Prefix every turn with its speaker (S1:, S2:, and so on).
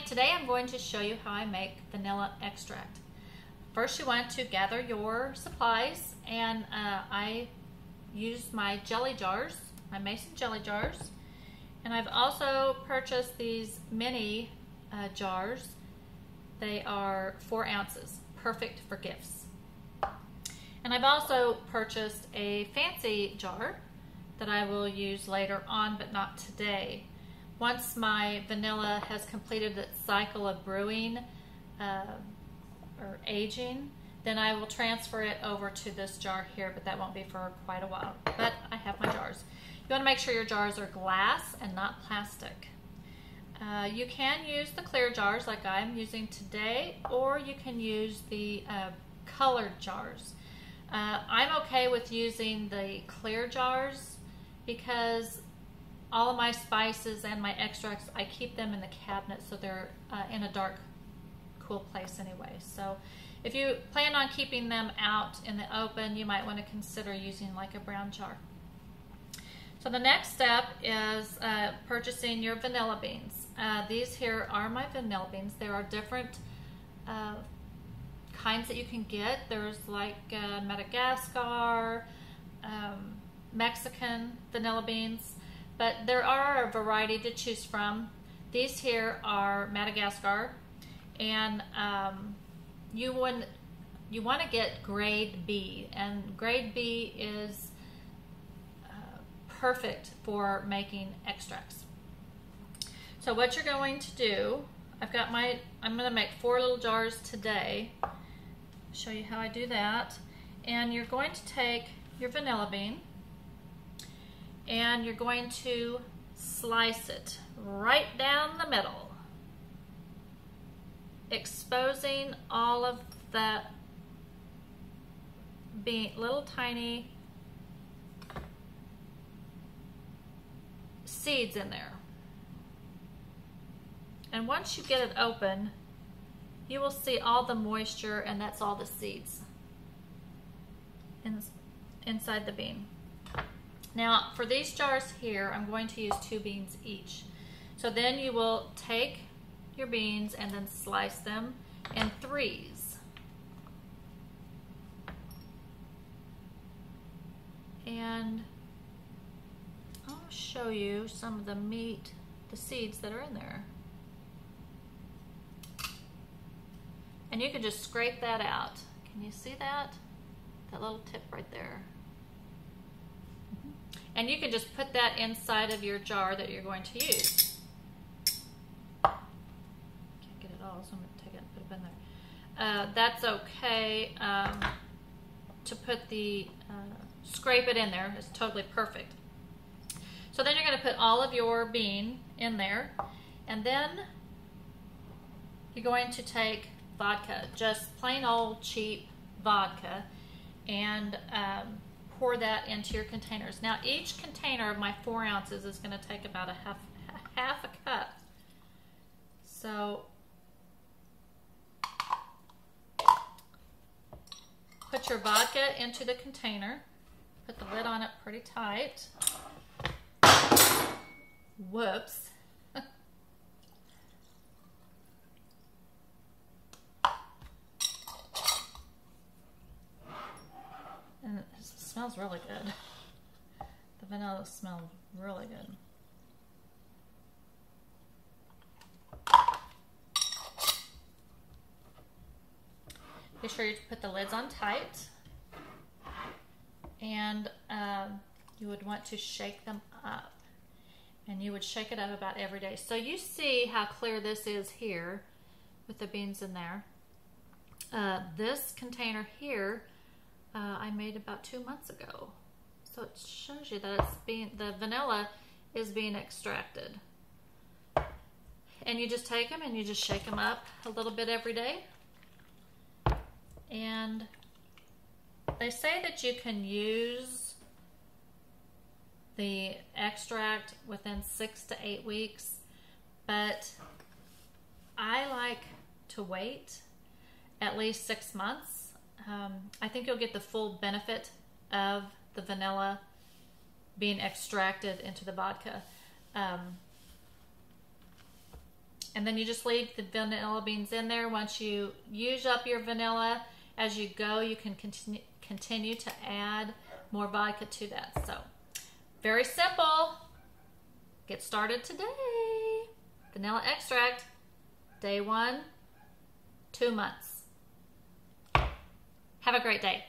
S1: today I'm going to show you how I make vanilla extract. First you want to gather your supplies, and I use my jelly jars, my mason jelly jars, and I've also purchased these mini jars. They are 4 ounces, perfect for gifts. And I've also purchased a fancy jar that I will use later on, but not today. Once my vanilla has completed its cycle of brewing or aging, then I will transfer it over to this jar here, but that won't be for quite a while. But I have my jars. You want to make sure your jars are glass and not plastic. You can use the clear jars like I'm using today, or you can use the colored jars. I'm okay with using the clear jars because all of my spices and my extracts, I keep them in the cabinet so they're in a dark, cool place anyway. So if you plan on keeping them out in the open, you might want to consider using like a brown jar. So the next step is purchasing your vanilla beans. These here are my vanilla beans. There are different kinds that you can get. There's like Madagascar, Mexican vanilla beans, but there are a variety to choose from. These here are Madagascar, and you want to get grade B, and grade B is perfect for making extracts. So what you're going to do, I'm going to make 4 little jars today. Show you how I do that. And you're going to take your vanilla bean and you're going to slice it right down the middle, exposing all of the little tiny seeds in there. And once you get it open, you will see all the moisture, and that's all the seeds inside the bean. Now for these jars here, I'm going to use 2 beans each. So then you will take your beans and then slice them in 3s. And I'll show you some of the seeds that are in there. And you can just scrape that out. Can you see that? That little tip right there. And you can just put that inside of your jar that you're going to use. Can't get it all, so I'm going to take it and put it in there. That's okay to put scrape it in there. It's totally perfect. So then you're going to put all of your bean in there, and then you're going to take vodka, just plain old cheap vodka, and pour that into your containers. Now each container of my 4 ounces is going to take about a half a cup. So put your vodka into the container, put the lid on it pretty tight. Whoops. And it smells really good. The vanilla smells really good. Be sure you put the lids on tight, and you would want to shake them up, and you would shake it up about every day. So you see how clear this is here with the beans in there. This container here I made about 2 months ago. So it shows you that the vanilla is being extracted. And you just take them and you just shake them up a little bit every day. And they say that you can use the extract within 6 to 8 weeks, but I like to wait at least 6 months. I think you'll get the full benefit of the vanilla being extracted into the vodka. And then you just leave the vanilla beans in there. Once you use up your vanilla, as you go, you can continue to add more vodka to that. So, very simple. Get started today. Vanilla extract, day 1, 2 months. Have a great day.